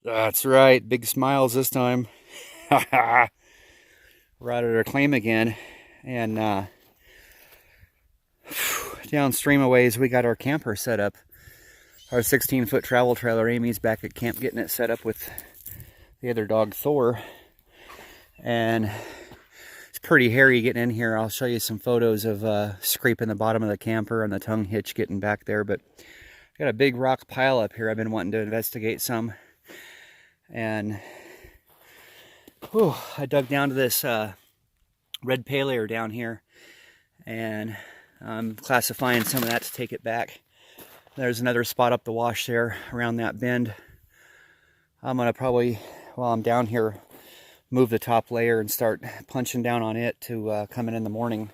That's right, big smiles this time. We're out at our claim again, and downstream a ways we got our camper set up. Our 16-foot travel trailer. Amy's back at camp getting it set up with the other dog, Thor. And it's pretty hairy getting in here. I'll show you some photos of scraping the bottom of the camper and the tongue hitch getting back there. But I got a big rock pile up here I've been wanting to investigate some. And I dug down to this red pale layer down here, and I'm classifying some of that to take it back. There's another spot up the wash there around that bend. I'm gonna probably, while I'm down here, move the top layer and start punching down on it to come in the morning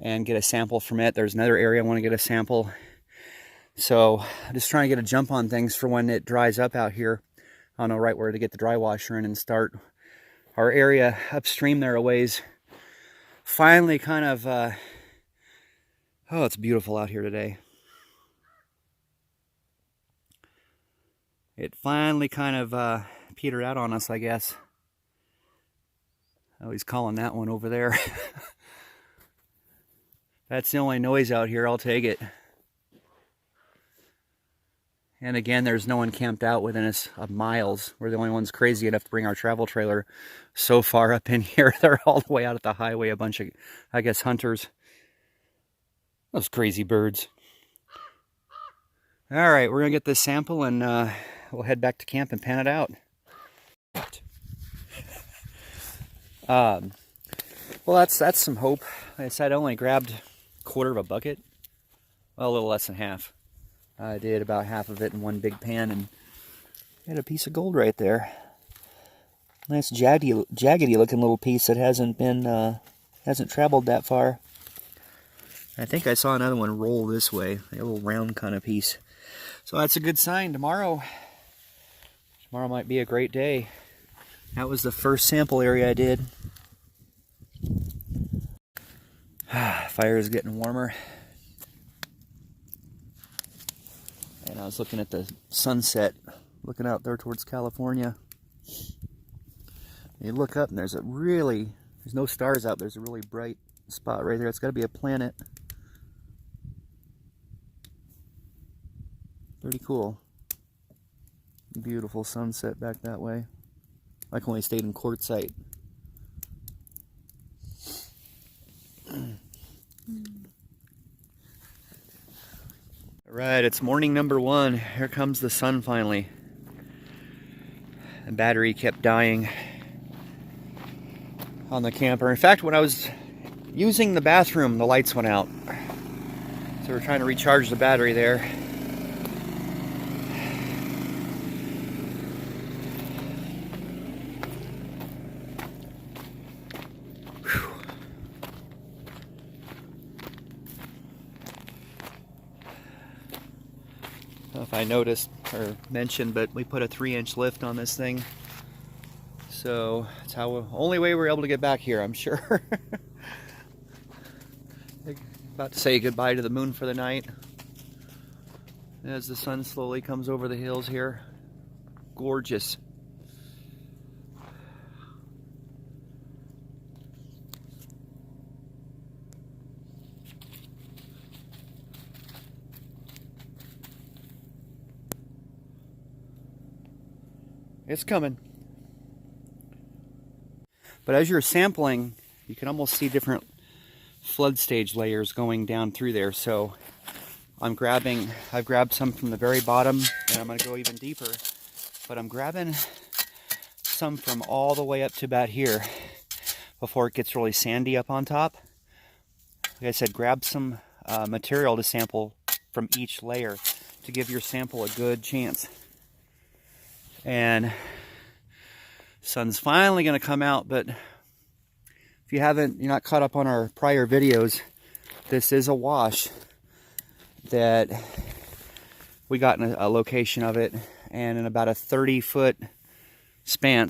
and get a sample from it. There's another area I want to get a sample. So I'm just trying to get a jump on things for when it dries up out here. I don't know right where to get the dry washer in and start. Our area upstream there a ways finally kind of, oh, it's beautiful out here today. It finally kind of petered out on us, I guess. Oh, he's calling that one over there. That's the only noise out here, I'll take it. And again, there's no one camped out within us of miles. We're the only ones crazy enough to bring our travel trailer so far up in here. They're all the way out at the highway, a bunch of, I guess, hunters. Those crazy birds. All right, we're gonna get this sample and we'll head back to camp and pan it out. Well, that's some hope. Like I said, I only grabbed a quarter of a bucket. Well, a little less than half. I did about half of it in one big pan and had a piece of gold right there. Nice jaggedy looking little piece that hasn't traveled that far. I think I saw another one roll this way, a little round kind of piece. So that's a good sign. Tomorrow might be a great day. That was the first sample area I did. Fire is getting warmer. And I was looking at the sunset, looking out there towards California. You look up and there's no stars out. There's a really bright spot right there. It's got to be a planet. Pretty cool. Beautiful sunset back that way. Like when we stayed in Quartzsite. Alright, it's morning number 1. Here comes the sun finally. The battery kept dying on the camper. In fact, when I was using the bathroom, the lights went out. So we're trying to recharge the battery there. I don't know if I noticed or mentioned, but we put a 3-inch lift on this thing. So it's only way we're able to get back here, I'm sure. About to say goodbye to the moon for the night. As the sun slowly comes over the hills here. Gorgeous. It's coming. But as you're sampling, you can almost see different flood stage layers going down through there. So I've grabbed some from the very bottom, and I'm going to go even deeper. But I'm grabbing some from all the way up to about here before it gets really sandy up on top. Like I said, grab some material to sample from each layer to give your sample a good chance. And sun's finally going to come out, but if you're not caught up on our prior videos, this is a wash that we got in a location of it, and in about a 30-foot span,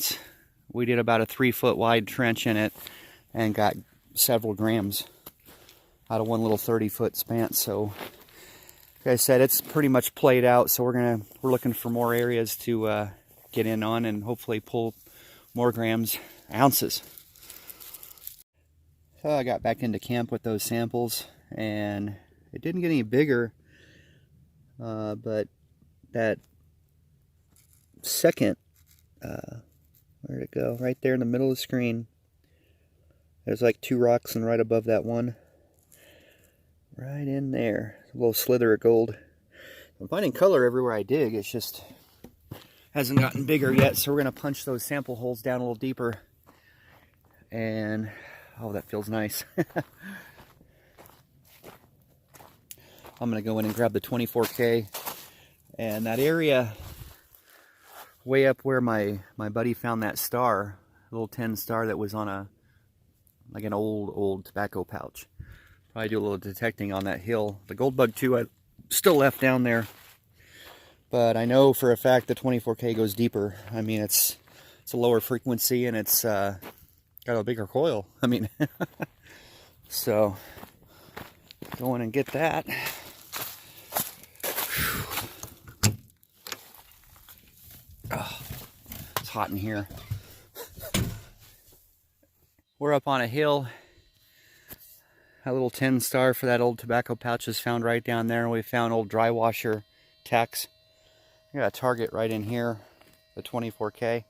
we did about a 3-foot wide trench in it and got several grams out of one little 30-foot span. So like I said, it's pretty much played out, so we're looking for more areas to get in on and hopefully pull more ounces. So I got back into camp with those samples, and it didn't get any bigger, but that second, where'd it go? Right there in the middle of the screen. There's like 2 rocks, and right above that one, right in there, a little slither of gold. I'm finding color everywhere I dig. It's just hasn't gotten bigger yet, so we're going to punch those sample holes down a little deeper. And, oh, that feels nice. I'm going to go in and grab the 24K. And that area way up where my buddy found that star, a little tin star that was on like an old tobacco pouch. Probably do a little detecting on that hill. The gold bug too, I still left down there. But I know for a fact the 24K goes deeper. I mean, it's a lower frequency, and it's got a bigger coil. I mean, so go in and get that. Oh, it's hot in here. We're up on a hill. A little tin star for that old tobacco pouch is found right down there. We found old dry washer tacks. I got a target right in here, the 24K.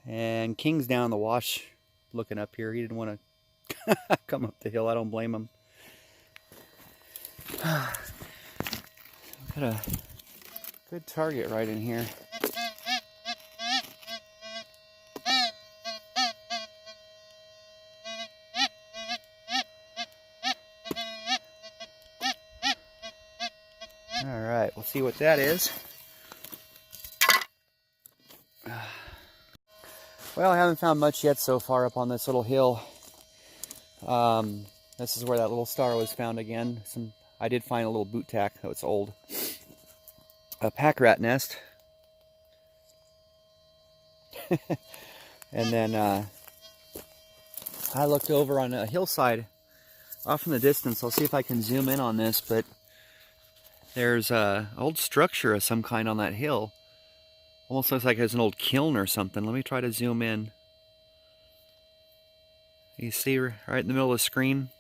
And King's down the wash looking up here. He didn't want to come up the hill. I don't blame him. Got a good target right in here. Alright, we'll see what that is. Well, I haven't found much yet so far up on this little hill. This is where that little star was found again. I did find a little boot tack, though it's old. A pack rat nest. And then I looked over on a hillside off in the distance. I'll see if I can zoom in on this, but there's an old structure of some kind on that hill. Almost looks like it's an old kiln or something. Let me try to zoom in. You see right in the middle of the screen?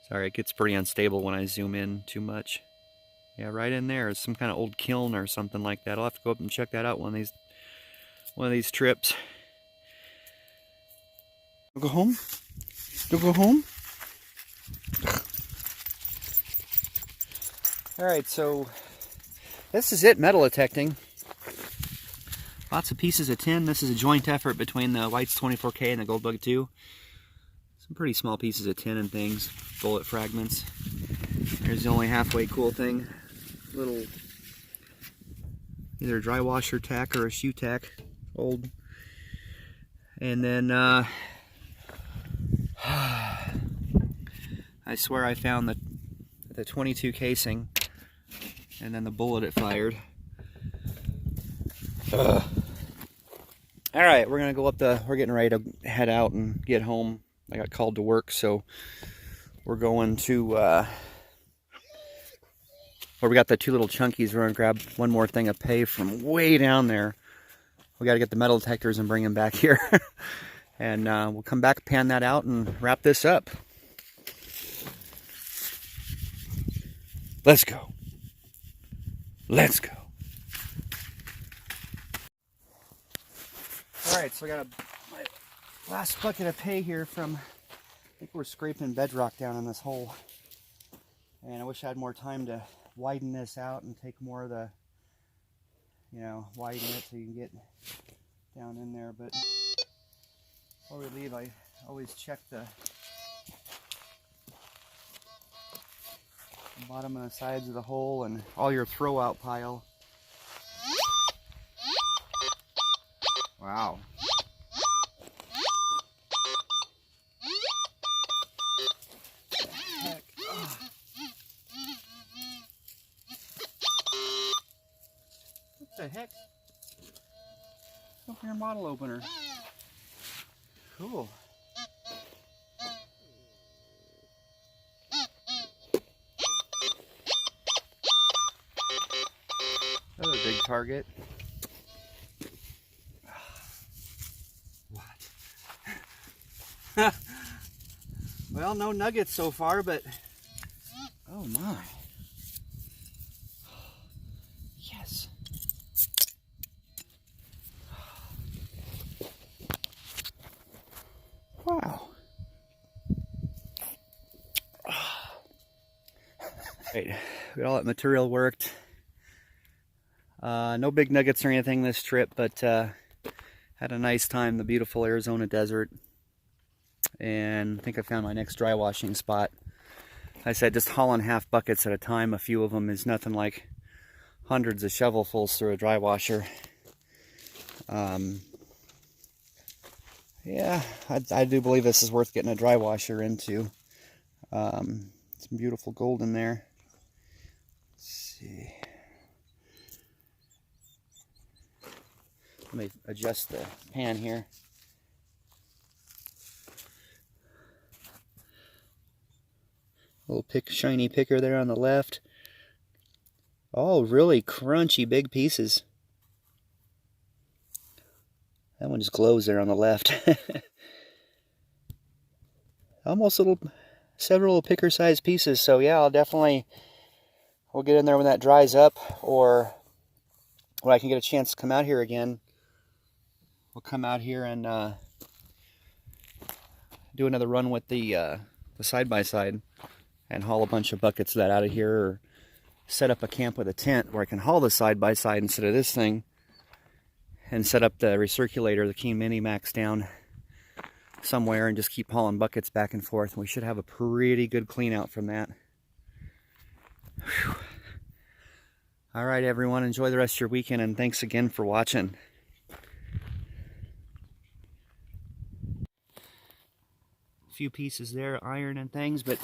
Sorry, it gets pretty unstable when I zoom in too much. Yeah, right in there is some kind of old kiln or something like that. I'll have to go up and check that out one of these trips. Go home? Don't go home? Alright, so this is it, metal detecting. Lots of pieces of tin. This is a joint effort between the White's 24K and the Gold Bug 2. Some pretty small pieces of tin and things, bullet fragments. Here's the only halfway cool thing. Little either a dry washer tack or a shoe tack, old. And then I swear I found the 22 casing, and then the bullet it fired. Alright, we're gonna go up we're getting ready to head out and get home. I got called to work, so we're going to where we got the 2 little chunkies. We're gonna grab one more thing of pay from way down there. We gotta get the metal detectors and bring them back here. And we'll come back, pan that out, and wrap this up. Let's go. Let's go. Alright, so I got my last bucket of pay here from, I think we're scraping bedrock down in this hole. And I wish I had more time to widen this out and take more of the, widen it so you can get down in there. But before we leave, I always check the bottom and the sides of the hole and all your throw out pile. Wow. Heck. What the heck? Open your model opener. Cool. big target. What? Well, no nuggets so far, but oh my. Yes. Wow. Right, got all that material worked. No big nuggets or anything this trip, but had a nice time in the beautiful Arizona desert. And I think I found my next dry washing spot. I said just hauling half buckets at a time. A few of them is nothing like hundreds of shovelfuls through a dry washer. Yeah, I do believe this is worth getting a dry washer into. Some beautiful gold in there. Let's see. Let me adjust the pan here. Little shiny picker there on the left. Oh, really crunchy big pieces. That one just glows there on the left. Almost several picker sized pieces. So yeah, we'll get in there when that dries up, or when I can get a chance to come out here again. We'll come out here and do another run with the side-by-side and haul a bunch of buckets of that out of here, or set up a camp with a tent where I can haul the side-by-side instead of this thing, and set up the recirculator, the Keen Mini Max, down somewhere and just keep hauling buckets back and forth. We should have a pretty good clean out from that. Whew. All right, everyone, enjoy the rest of your weekend, and thanks again for watching. A few pieces there, iron and things, but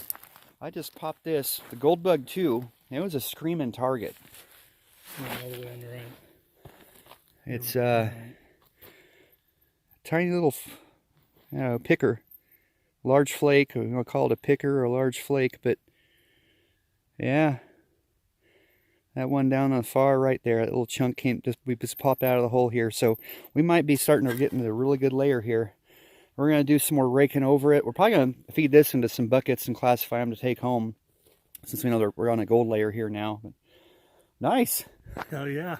I just popped this, the Gold Bug 2. It was a screaming target. All the way on the right. It's a tiny little picker, large flake. I'll call it a picker or a large flake, but yeah, that one down on the far right there, that little chunk we just popped out of the hole here. So we might be starting to get into a really good layer here. We're going to do some more raking over it. We're probably going to feed this into some buckets and classify them to take home, since we know we're on a gold layer here now. But nice. Oh yeah.